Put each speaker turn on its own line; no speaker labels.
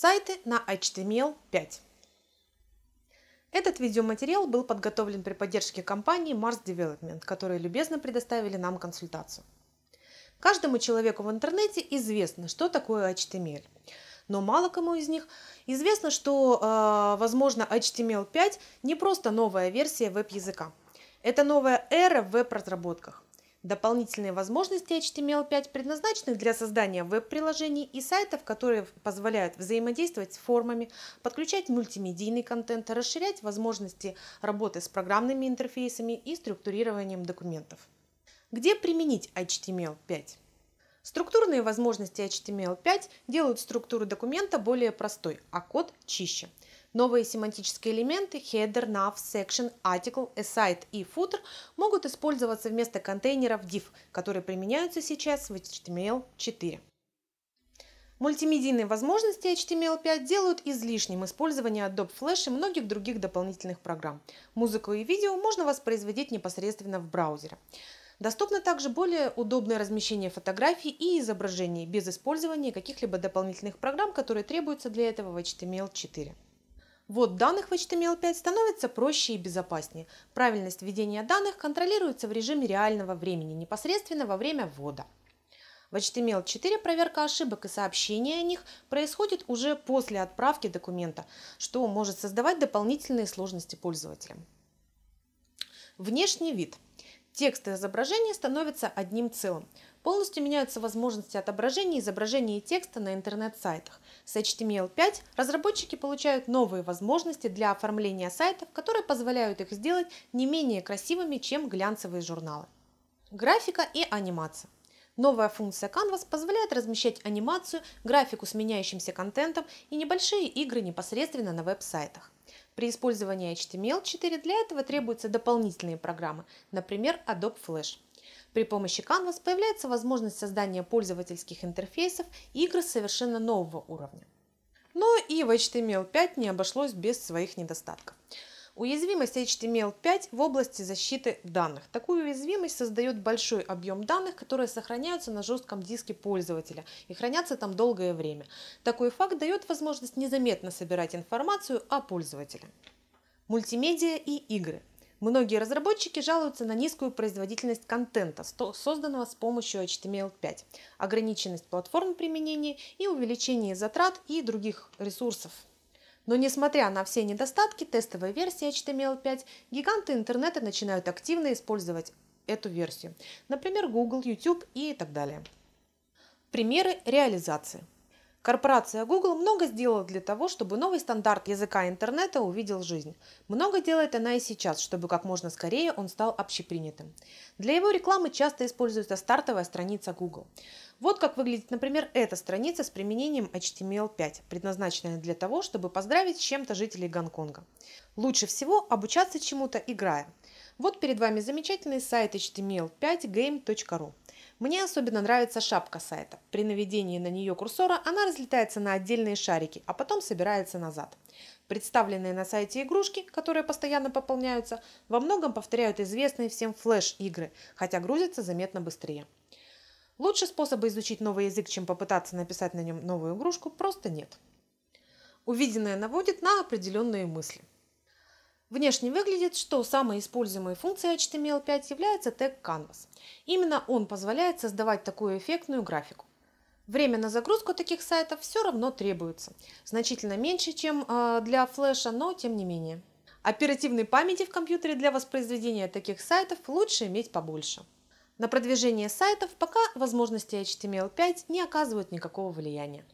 Сайты на HTML5. Этот видеоматериал был подготовлен при поддержке компании Mars Development, которые любезно предоставили нам консультацию. Каждому человеку в интернете известно, что такое HTML. Но мало кому из них известно, что, возможно, HTML5 не просто новая версия веб-языка. Это новая эра в веб-разработках. Дополнительные возможности HTML5 предназначены для создания веб-приложений и сайтов, которые позволяют взаимодействовать с формами, подключать мультимедийный контент, расширять возможности работы с программными интерфейсами и структурированием документов. Где применить HTML5? Структурные возможности HTML5 делают структуру документа более простой, а код чище. Новые семантические элементы header, nav, section, article, aside и footer могут использоваться вместо контейнеров div, которые применяются сейчас в HTML4. Мультимедийные возможности HTML5 делают излишним использование Adobe Flash и многих других дополнительных программ. Музыку и видео можно воспроизводить непосредственно в браузере. Доступно также более удобное размещение фотографий и изображений без использования каких-либо дополнительных программ, которые требуются для этого в HTML4. Ввод данных в HTML5 становится проще и безопаснее. Правильность введения данных контролируется в режиме реального времени, непосредственно во время ввода. В HTML4 проверка ошибок и сообщения о них происходит уже после отправки документа, что может создавать дополнительные сложности пользователям. Внешний вид. Текст и изображение становятся одним целым. Полностью меняются возможности отображения изображения и текста на интернет-сайтах. С HTML5 разработчики получают новые возможности для оформления сайтов, которые позволяют их сделать не менее красивыми, чем глянцевые журналы. Графика и анимация. Новая функция Canvas позволяет размещать анимацию, графику с меняющимся контентом и небольшие игры непосредственно на веб-сайтах. При использовании HTML4 для этого требуются дополнительные программы, например, Adobe Flash. При помощи Canvas появляется возможность создания пользовательских интерфейсов и игр совершенно нового уровня. Но и в HTML5 не обошлось без своих недостатков. Уязвимость HTML5 в области защиты данных. Такую уязвимость создает большой объем данных, которые сохраняются на жестком диске пользователя и хранятся там долгое время. Такой факт дает возможность незаметно собирать информацию о пользователе. Мультимедиа и игры. Многие разработчики жалуются на низкую производительность контента, созданного с помощью HTML5, ограниченность платформ применения и увеличение затрат и других ресурсов. Но несмотря на все недостатки тестовой версии HTML5, гиганты интернета начинают активно использовать эту версию, например, Google, YouTube и так далее. Примеры реализации. Корпорация Google много сделала для того, чтобы новый стандарт языка интернета увидел жизнь. Много делает она и сейчас, чтобы как можно скорее он стал общепринятым. Для его рекламы часто используется стартовая страница Google. Вот как выглядит, например, эта страница с применением HTML5, предназначенная для того, чтобы поздравить с чем-то жителей Гонконга. Лучше всего обучаться чему-то, играя. Вот перед вами замечательный сайт html5game.ru. Мне особенно нравится шапка сайта. При наведении на нее курсора она разлетается на отдельные шарики, а потом собирается назад. Представленные на сайте игрушки, которые постоянно пополняются, во многом повторяют известные всем флеш-игры, хотя грузятся заметно быстрее. Лучше способа изучить новый язык, чем попытаться написать на нем новую игрушку, просто нет. Увиденное наводит на определенные мысли. Внешне выглядит, что самой используемой функцией HTML5 является тег Canvas. Именно он позволяет создавать такую эффектную графику. Время на загрузку таких сайтов все равно требуется. Значительно меньше, чем для флеша, но тем не менее. Оперативной памяти в компьютере для воспроизведения таких сайтов лучше иметь побольше. На продвижение сайтов пока возможности HTML5 не оказывают никакого влияния.